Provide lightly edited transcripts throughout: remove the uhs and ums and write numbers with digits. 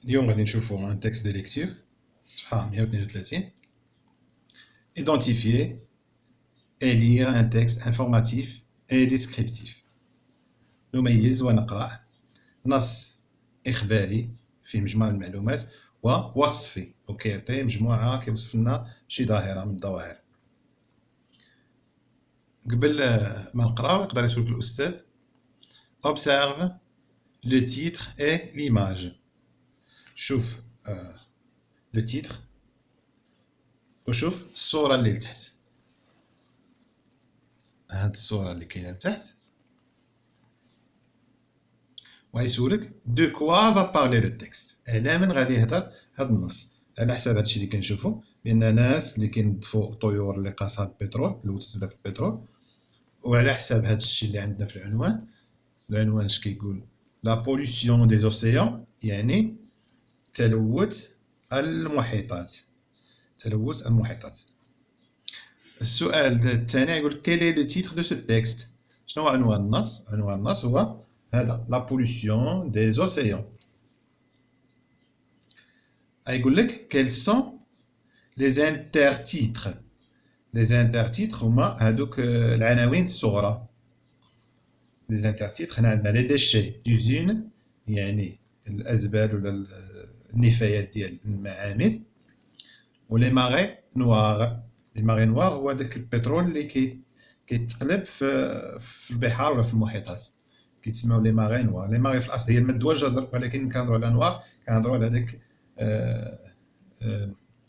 اليوم غادي نشوفوا un texte de lecture صفحة 132. Identifier et lire un texte informatif et descriptif. نميز ونقرأ نص إخباري فيه مجموعة من المعلومات ووصفي وكيعطي مجموعة كيوصف لنا شي ظاهرة من الظواهر. قبل ما نقراو يقدر يسولك الأستاذ observe le titre et l'image. شوف لو تيتر وشوف الصورة اللي لتحت. هاد الصورة اللي كاينة لتحت وغيسولك دو كوا فا بارلي لو تيكست، على من غادي يهضر هاد النص. على حساب هادشي اللي كنشوفو بأن ناس اللي كينظفو طيور اللي قاصها البترول لوثت بداك البترول، وعلى حساب هادشي اللي عندنا في العنوان. العنوان اش كيقول؟ لا بوليسيون دي اوسيون، يعني تلوث المحيطات. تلوث المحيطات. السؤال الثاني يقول quel est le titre de ce texte؟ شنو هو عنوان النص؟ عنوان النص هو هذا la pollution des océans. يقول لك quels sont les intertitres؟ les intertitres هما هادوك العناوين الصغرى. les intertitres هنا عندنا les déchets d'usine، يعني الأزبال ولا النفايات ديال المعامل، ولي ماغي نوار. لي ماغي نوار هو داك البترول اللي كيتقلب في البحار ولا في المحيطات، كيتسموا لي ماغي نوار. لي ماغي في الاصل هي المدوى الجزر، ولكن كنهضروا على نوار كنهضروا على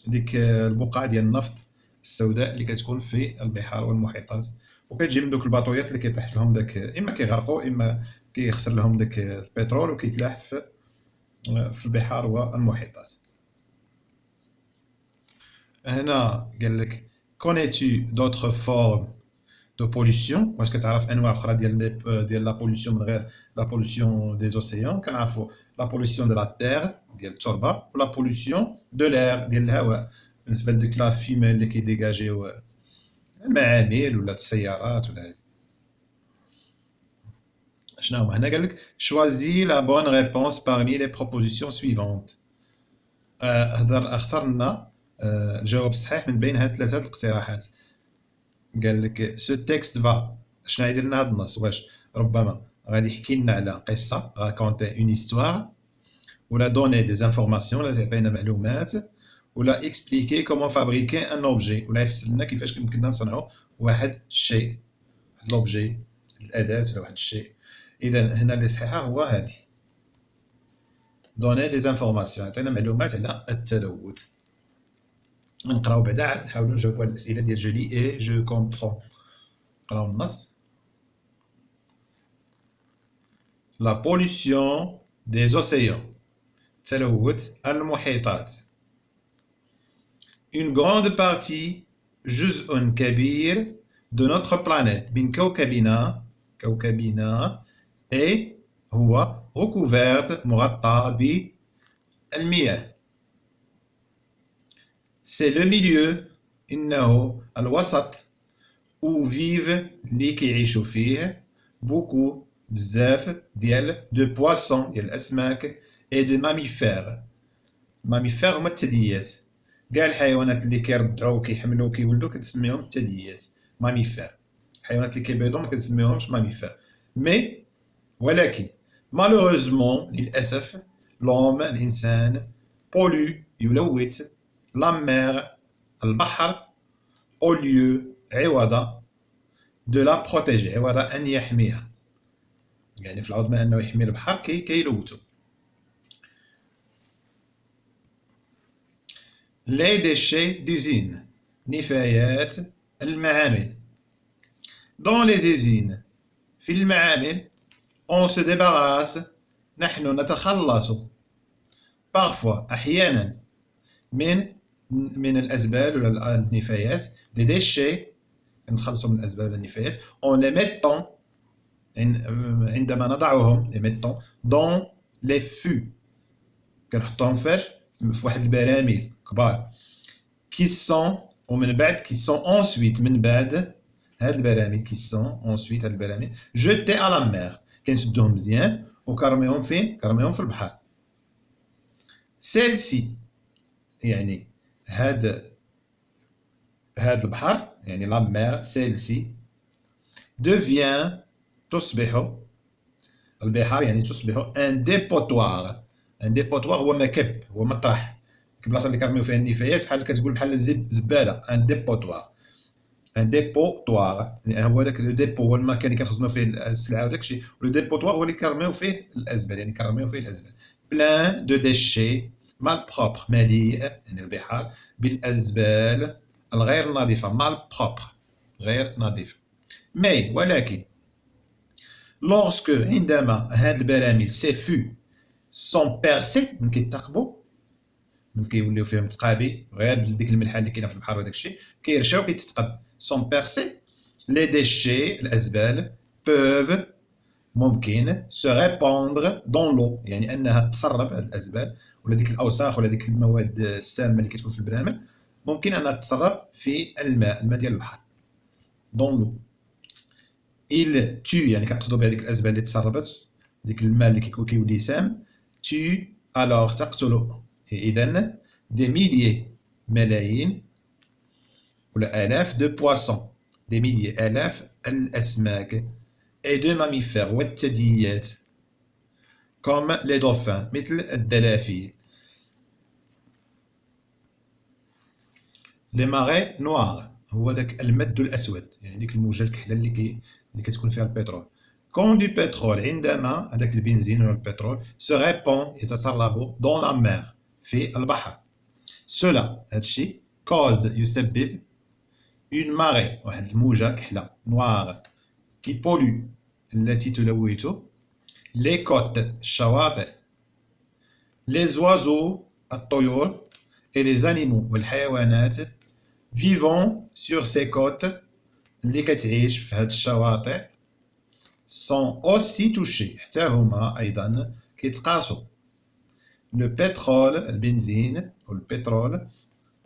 ديك البقع ديال النفط السوداء اللي كتكون في البحار والمحيطات، وكتجي من دوك الباطويات اللي كيطيح لهم داك، اما كيغرقوا اما كيخسر لهم داك البترول وكيتلاح في البحار والمحيطات. هنا قال لك connais-tu d'autres formes de pollution؟ واش كتعرف انواع اخرى ديال لا بوليسيون من غير لا بوليسيون دي اوسيان؟ كنعرفوا لا بوليسيون دو لا تير ديال التربه، ولا بوليسيون دو لير ديال الهواء بالنسبه لديك لا فيمي اللي كيديجاجيو المعامل ولا السيارات ولا هذه. شنو هما هنا؟ قال لك choisis la bonne réponse parmi les propositions suivantes. اختار لنا الجواب الصحيح من بين هاد ثلاثه الاقتراحات. قال لك سو تيكست فا، شنو غيدير لنا هاد النص؟ واش ربما غادي يحكي لنا على قصه، راكونتي اون هيستوار، ولا دوني دي انفورماسيون، ولا تعطينا معلومات، ولا اكسبليكي كومون فابريكي ان اوبجي، ولا يفسر لنا كيفاش يمكننا نصنعوا واحد الشيء، واحد لوبجي، الاداه ولا واحد الشيء. اذا هنا اللي صحيحه هو هذه دوني دي انفورماسيون، عطينا معلومات على التلوث. نقراو بعدا عاد نحاولوا نجاوبوا على الاسئله ديال جو لي اي جو كومبرون. نقراو النص. لا بوليسيون دي اوسيان، تلوث المحيطات. une grande partie، جزء كبير de notre planète، من كوكبنا et هو recouverte، مغطى بالمياه. c'est le milieu، إنه الوسط، où vivent اللي كيعيشوا فيه beaucoup بزاف ديال de poissons ديال الأسماك et de mammifères. mammifères هما الثدييات، كاع الحيوانات اللي كيرضعوا وكيحملوا وكيولدوا كتسميهم الثدييات ماميفير. الحيوانات اللي كيبيضوا ما كتسميهمش ماميفير. مي ولكن مالوروزمون للاسف لوم الانسان بولو يلوث لا مير البحر او ليو عوض دو لا بروتيجي، عوض ان يحميها، يعني في العوض ما انه يحمي البحر كيلوثو. les déchets d'usine، نفايات المعامل. dans les usines، في المعامل on se débarrasse، نحن نتخلص parfois أحيانا من الأزبال ولا النفايات des déchets، نتخلصوا من الأزبال ولا النفايات en les mettant، عندما نضعهم les mettons dans les fûts، كنحطوهم فاش؟ في واحد البراميل كبار. qui sont، ومن بعد qui sont ensuite، من بعد هاد البراميل qui sont ensuite، هاد البراميل jetés à la mer، كنسدوهم مزيان وكرميهم فين؟ كرميهم في البحر. celle-ci يعني هذا البحر يعني la mer celle-ci devient تصبح البحار يعني تصبح ان ديبوتوار. ان ديبوتوار هو مكب، هو مطرح، البلاصه اللي كيرميو فيها النفايات، بحال كتقول بحال زباله. ان ديبوتوار، ان ديبوتوار هو داك لو ديبو هو المكان اللي كنخزنوا فيه السلعه وداك الشيء، ولو ديبوتوار هو اللي كيرميو فيه الازبال، يعني كنرميو فيه الازبال. بلان دو ديشي مال بروبر، مليء يعني البحار بالازبال الغير نظيفه، مال بروبر غير نظيفه. مي ولكن lorsque عندما هاد البراميل سي فو سون بيرسي من كيتثقبوا، من كيوليو فيهم تقابي غير ديك الملحه اللي كاينه في البحر وداك الشيء كيرشاو كيتثقب سون بيرسي، لي ديشي الازبال بوف ممكن سو ريبوندر دون لو، يعني انها تسرب هاد الازبال ولا ديك الاوساخ ولا ديك المواد السامه اللي كتكون في البرامل ممكن انها تسرب في الماء ديال البحر دون لو. il tue يعني كنقصدوا بهذيك الازبال اللي تسربت، ديك الماء اللي كيولي سام، tue alors تقتل اذا دي ميليي ملايين ولا الاف دو بواسون، دي ميليي الاف الاسماك، et de mammifères والثدييات comme les dauphins مثل الدلافين. لي ماري نوار هو داك المد الاسود، يعني ديك الموجه الكحله اللي كتكون فيها البترول. كون دو بترول عندما هذاك البنزين ولا البترول سو ريبون يتسرب دون لا مير في البحر. سولا هادشي كوز يسبب اون ماري واحد الموجه كحله نوار كي بولو التي تلوث لي كوت الشواطئ، لي زوازو الطيور، et les animaux والحيوانات vivant sur ces côtes اللي كتعيش في هاد الشواطئ sont aussi touchés حتى هما أيضا كيتقاسوا. Le pétrole البنزين أو البترول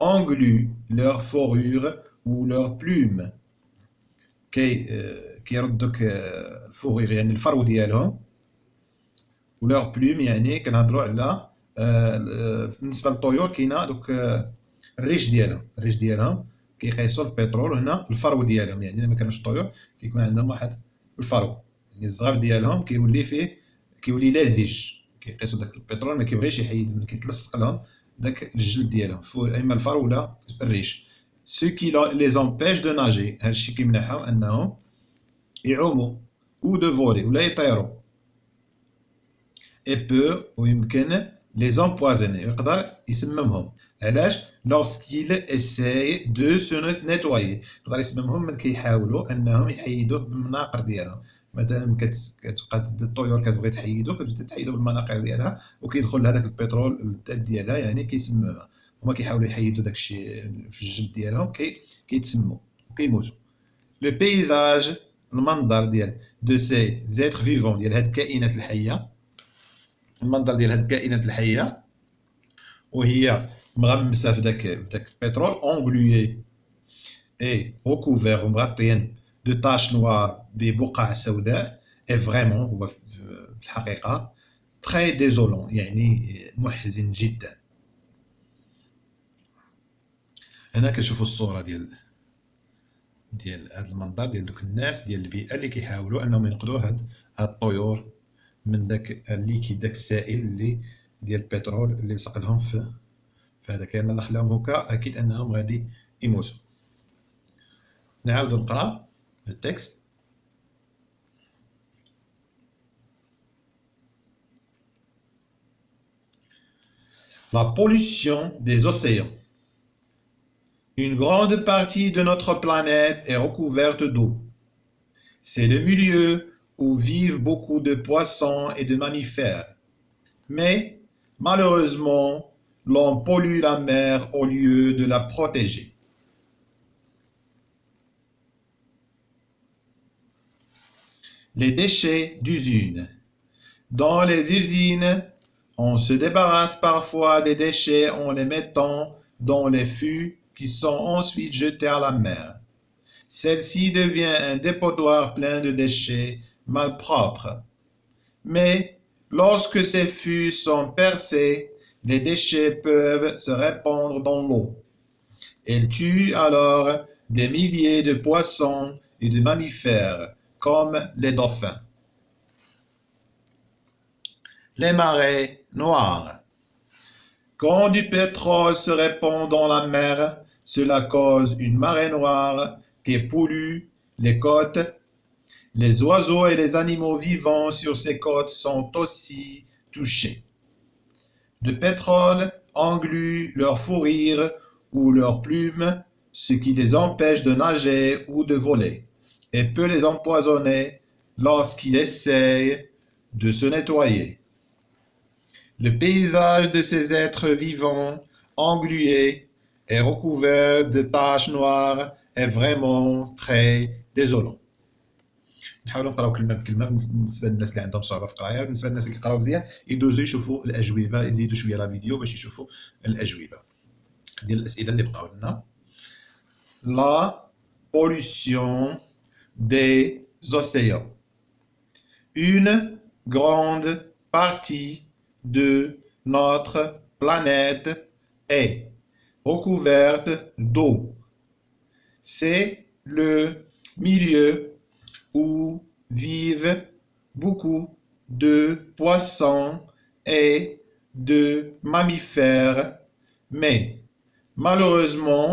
englue leur fourrure ou leur plume كيردوك الفورير يعني الفرو ديالهم، و leur plume يعني كنهضروا على بالنسبه للطيور كاينه دوك الريش ديالهم كيقيسوا البترول، هنا الفرو ديالهم يعني ما كانوش الطيور كيكون عندهم واحد الفرو، يعني الزغاب ديالهم كيولي لازج، كيقيسوا داك البترول ما كيبغيش يحيد من كيتلصق لهم داك الجلد ديالهم، اما الفرو ولا الريش. سو كي لي امبيش دو ناجي، هادشي كيمنعهم انهم يعوموا او دو فولي ولا يطيروا. et peut ويمكن les empoisonner يقدر يسممهم. علاش؟ lorsqu'il essaye de se nettoyer يقدر يسممهم من كيحاولوا انهم يحيدوه بالمناقر ديالهم. مثلا كتبقى الطيور كتبغي تحيدو كتبدا تحيدو بالمناقر ديالها وكيدخل هذاك البترول الذات ديالها يعني كيسممها، هما كيحاولوا يحيدوا داكشي في الجلد ديالهم كيتسموا وكيموتوا. لو بيزاج المنظر ديال دو سي زيتر فيفون ديال هاد الكائنات الحيه، المنظر ديال هاد الكائنات الحيه وهي مغمسه في داك البترول اونغلوي اي ريكوفير ومغطيين دو تاش نوار ببقع سوداء، اي فريمون هو في الحقيقه تري ديزولون يعني محزن جدا. هنا كنشوفوا الصوره ديال هذا المنظر ديال دوك الناس ديال البيئه اللي كيحاولوا انهم ينقذوا هاد الطيور من داك الليكيد، داك السائل اللي ديال البترول اللي لصق لهم في هذاك، لان خلاهم هكا اكيد انهم غادي يموتوا. نعاودو نقرا التكست. La pollution des océans. Une grande partie de notre planète est recouverte d'eau. C'est le milieu où vivent beaucoup de poissons et de mammifères. Mais, malheureusement, l'on pollue la mer au lieu de la protéger. Les déchets d'usines. Dans les usines, on se débarrasse parfois des déchets en les mettant dans les fûts qui sont ensuite jetés à la mer. Celle-ci devient un dépotoir plein de déchets malpropres. Mais lorsque ces fûts sont percés, les déchets peuvent se répandre dans l'eau. Elle tue alors des milliers de poissons et de mammifères, comme les dauphins. Les marées noires. Quand du pétrole se répand dans la mer, cela cause une marée noire qui pollue les côtes. Les oiseaux et les animaux vivant sur ces côtes sont aussi touchés. Le pétrole englue leur fourrure ou leurs plumes, ce qui les empêche de nager ou de voler, et peut les empoisonner lorsqu'ils essayent de se nettoyer. Le paysage de ces êtres vivants englués et recouvert de taches noires est vraiment très désolant. نحاولوا نقراو كلمه بكلمه بالنسبه للناس اللي عندهم صعوبه في القرايه، بالنسبه للناس اللي كيقراو مزيان يدوزوا يشوفوا الاجوبه، يزيدوا شويه لا فيديو باش يشوفوا الاجوبه ديال الاسئله اللي بقاو لنا. La pollution des océans. Une grande partie de notre planète est recouverte d'eau. C'est le milieu où vivent beaucoup de poissons et de mammifères, mais malheureusement,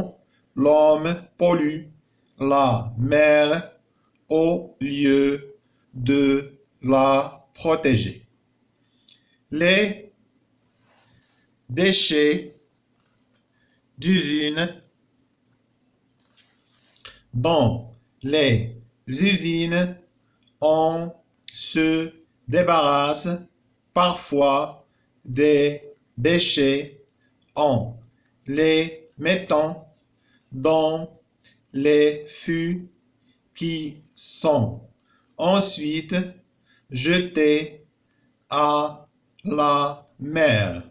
l'homme pollue la mer au lieu de la protéger. Les déchets d'usines. Dans les usines, on se débarrasse parfois des déchets en les mettant dans les fûts qui sont ensuite jetés à la mer.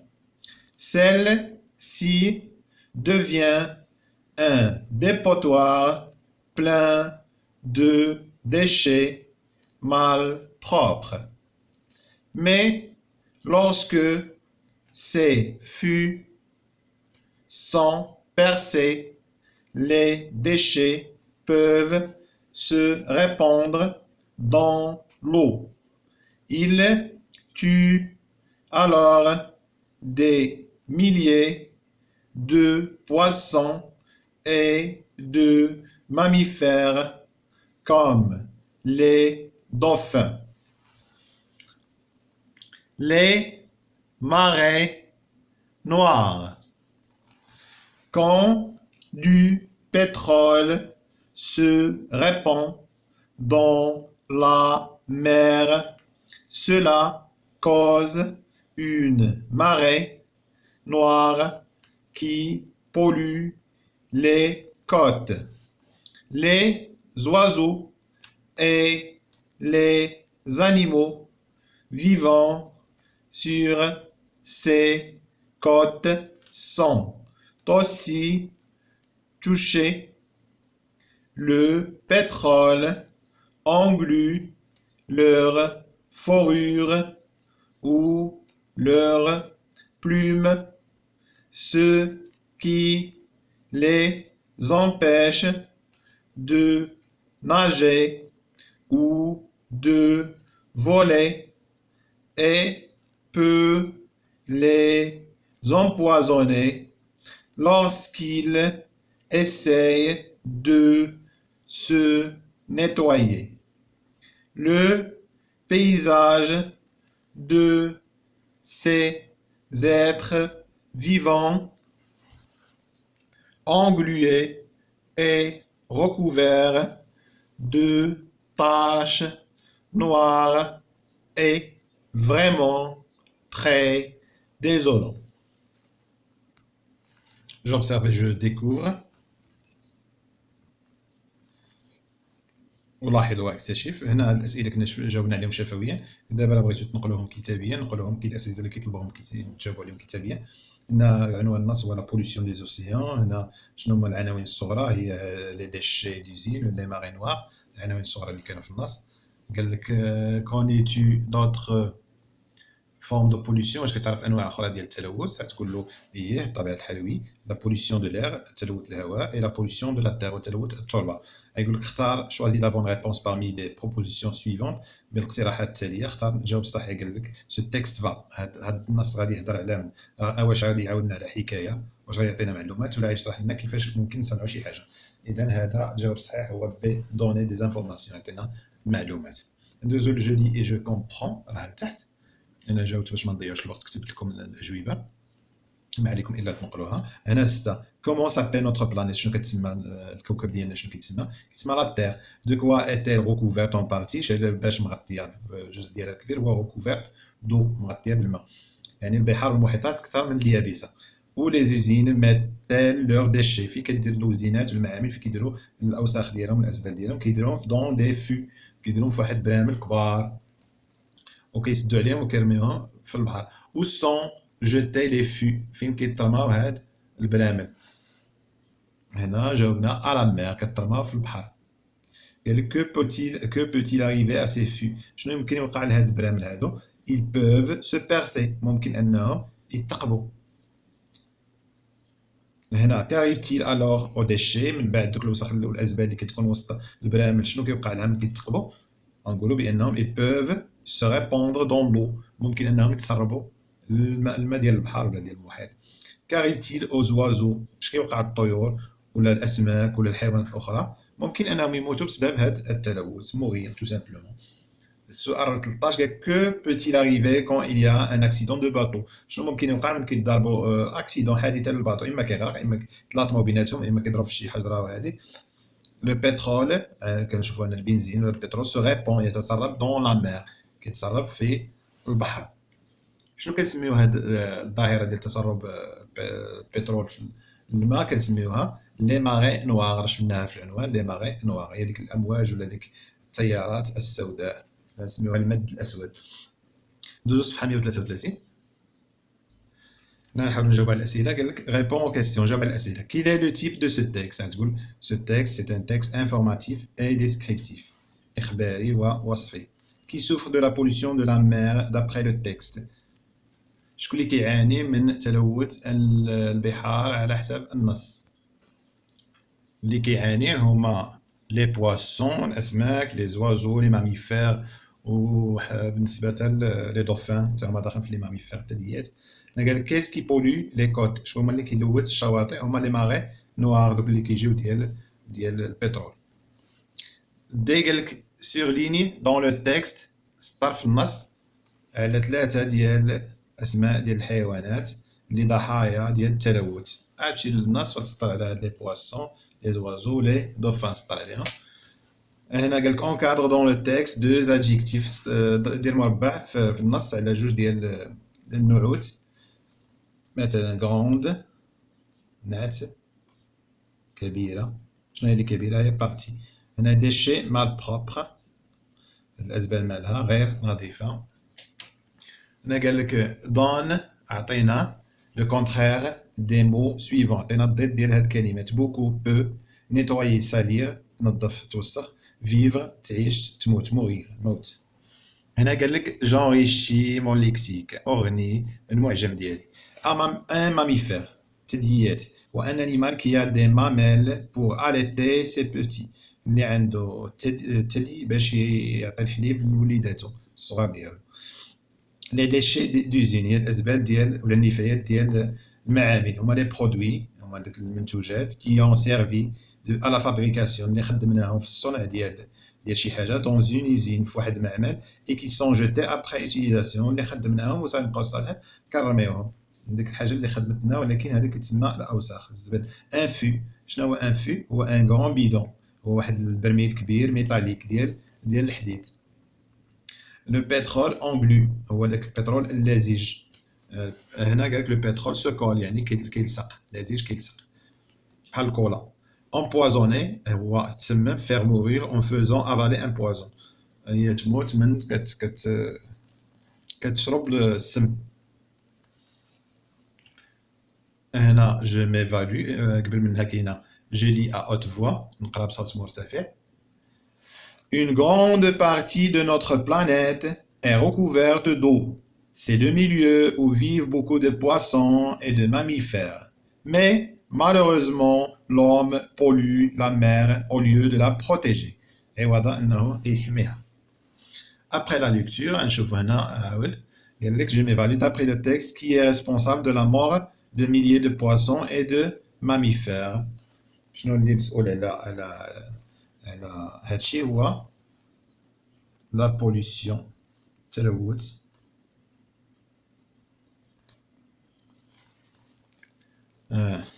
Celle-ci devient un dépotoir plein de déchets malpropres. Mais lorsque ces fûts sont percés, les déchets peuvent se répandre dans l'eau. Ils tuent alors des milliers de poissons et de mammifères comme les dauphins. Les marées noires. Quand du pétrole se répand dans la mer, cela cause une marée noire qui pollue les côtes. Les oiseaux et les animaux vivant sur ces côtes sont aussi touchés. Le pétrole englue leur fourrure ou leurs plumes, ce qui les empêche de nager ou de voler et peut les empoisonner lorsqu'ils essayent de se nettoyer. Le paysage de ces êtres vivants englués et recouverts de taches noires est vraiment très désolant. J'observe et je découvre. ألاحظ وأكتشف. هنا هاد الأسئلة كنا جاوبنا عليهم شفويا، دابا بغيتو تنقلوهم كتابيا نقولوهم. كاين الأسئلة اللي كيطلبوهم تجاوبوا عليهم كتابيا. هنا عنوان النص هو لا بوليسيون دي زوسيان. هنا شنو هما العناوين الصغرى؟ هي لي ديشي دوزين لي ماري نوار، العناوين الصغرى اللي كانوا في النص. قال لك كونيتو دوطخ forme de pollution واش كتعرف انواع اخرى ديال التلوث غتقول له ايه بطبيعه الحال وي لا pollution de l'air تلوث الهواء et la pollution de la terre وتلوث التربه يقول لك اختار choisis la bonne réponse parmi les propositions suivantes بالاقتراحات التاليه اختار الجواب الصحيح قال لك ce texte va هذا النص غادي يهضر على واش غادي يعاودنا على حكايه واش غادي يعطينا معلومات ولا يشرح لنا كيفاش ممكن نصنعوا شي حاجه اذا هذا الجواب الصحيح هو بي donner des informations يعطينا معلومات دوزو je lis et je comprends راه لتحت انا جاوبت باش ما نضيعوش الوقت كتبت لكم الاجوبه ما عليكم الا تنقلوها هنا 6 كومون سابيل نوتر بلانيت شنو كتسمى الكوكب ديالنا شنو كيتسمى لا تير دو كوا ايتيل ريكوفيرت اون بارتي باش مغطيه الجزء ديالها الكبير هو ريكوفيرت دو مغطيه بالماء يعني البحار والمحيطات اكثر من اليابسه و لي زوزين ميتال لور ديشي في كدير الوزينات والمعامل في كيديروا الاوساخ ديالهم الازبال ديالهم كيديروهم دون دي فو كيديروهم في واحد برامل كبار وكيسدوا عليهم وكيرميوهم في البحر و سون جيتي لي فو فين كيترماو هاد البرامل هنا جاوبنا على مير كترماو في البحر قال لك كو بوتيل اريفي ا سي فو شنو يمكن يوقع لهاد البرامل هادو ils peuvent se percer ممكن انهم يتقبوا هنا كاريفتيل الوغ او ديشي من بعد دوك الوسخ والازبال اللي كتكون وسط البرامل شنو كيوقع لها ملي كيتقبوا غنقولوا بانهم ils peuvent se répandre dans l'eau ممكن انهم يتسربوا الماء ديال البحر ولا ديال المحيط كاريفتيل او زوازو اش كيوقع للطيور ولا الاسماك ولا الحيوانات الاخرى ممكن انهم يموتوا بسبب هذا التلوث مورير تو سامبلومون السؤال 13 قال كو بوتيل اريفي كون il y a un accident de bateau شنو ممكن يوقع ملي كيضربوا اكسيدون حادثه للباطو اما كيغرق اما كيتلاطموا بيناتهم اما كيضرب في شي حجره وهذه لو بترول كنشوفوا ان البنزين ولا البترول سو ريبون يتسرب دون لا مير كيتسرب في البحر شنو كنسميو هاد الظاهره ديال تسرب البترول في الماء كنسميوها لي ماري نوار شفناها في العنوان لي ماري نوار هي ديك الامواج ولا ديك التيارات السوداء كنسميوها المد الاسود دوزو صفحه 133 نحاول نجاوب على الاسئله قال لك ريبون aux questions جاوب على الاسئله quel est le type de ce texte تقول ce texte c'est un texte informatif et descriptif اخباري ووصفي qui souffre de la pollution de la mer d'après le texte شكون اللي كيعاني من تلوث البحار على حساب النص اللي كيعاني هما لي بواسون الاسماك لي زوازو لي ماميفير وبالنسبه لي دوفان حتى هما داخلين في لي ماميفير الثدييات قال لك كيس كي بولي لي كوت شكون هما اللي كيلوث الشواطئ هما لي ماري نوار دوك اللي كيجيو ديال البترول دي قال لك سورليني دون لو تكست سطر في النص على 3 ديال اسماء ديال الحيوانات اللي ضحايا ديال التلوث غتمشي للنص وتسطر على هاد لي بواسون لي زوازو لي دوفان سطر عليهم هنا قال لك اونكادر دون لو تكست دوز ادجيكتيف دير مربع في النص على جوج ديال النعوت مثلا غروند نعت كبيره شنو هي اللي كبيره هي بارتي هنا ديشي مال بروبر الازبال مالها غير نظيفه هنا قال لك دون عطينا لو كونترير دي مو سويفون عطينا الضد ديال هاد الكلمات بوكو بو نيتوايي سالير تنظف توسخ فيفر تعيش تموت مورير موت هنا قال لك جونريشي مون ليكسيك اغني المعجم ديالي ان ماميفير ثدييات وان انيمال كي ا دي ماميل بور اليتي سي بوتي اللي عنده ثدي باش يعطي الحليب لوليداتو الصغار ديالو لي ديشي دوزين هي الازبال ديال ولا النفايات ديال المعامل هما لي برودوي هما داك المنتوجات كي اون سيرفي à la fabrication اللي خدمناهم في الصنع ديال شي حاجه دون اون يوزين في واحد المعمل اي كي سون جيتي ابري اوتيليزاسيون اللي خدمناهم وصنبقاو صالحين كنرميوهم ديك الحاجه اللي خدمتنا ولكن هذيك كتسمى الاوساخ الزبل ان فو شنو هو ان فو هو ان غران بيدون هو واحد البرميل كبير ميتاليك ديال الحديد لو بترول اون بلو هو داك البترول اللزج هنا قالك لو بترول سوكول يعني كيلصق لزج كيلصق بحال الكولا empoisonné هو تسمم faire mourir en faisant avaler un poison هي تموت من كتشرب السم هنا je m'évalue قبل منها كاينه je lis à haute voix نقرا بصوت مرتفع une grande partie de notre planète est recouverte d'eau c'est le milieu où vivent beaucoup de poissons et de mammifères. Mais malheureusement, l'homme pollue la mer au lieu de la protéger. Après la lecture, je m'évalue d'après le texte qui est responsable de la mort de milliers de poissons et de mammifères. شنو اللي مسؤول على هادشي هو la pollution التلوث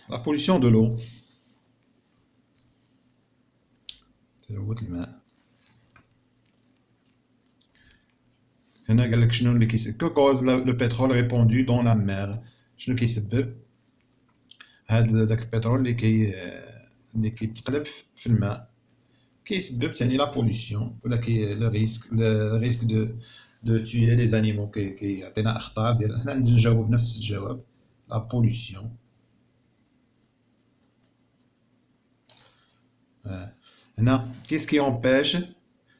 la pollution de l'eau تلوث الماء هنا قال لك شنو اللي كيسبب que cause le pétrole répandu dans la mer شنو كيسبب هاد داك البترول اللي كيتقلب في الماء كيسبب ثاني لا بوليسيون ولا لو ريسك دو tuer les animaux كيعطينا اخطار ديال هنا نجاوب بنفس الجواب لا بوليسيون هنا qu'est-ce qui empêche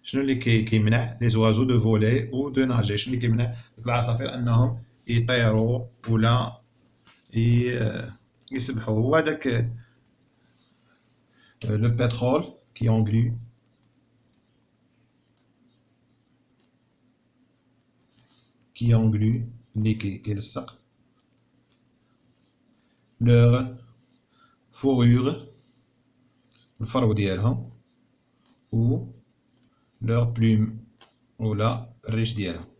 شنو اللي كيمنع les oiseaux de voler ou de nager شنو اللي كيمنع العصافير انهم يطيروا ولا يسبحوا هو داك le pétrole qui englue اللي كيلصق leur fourrure الفرو ديالهم و leur plume ولا الريش ديالها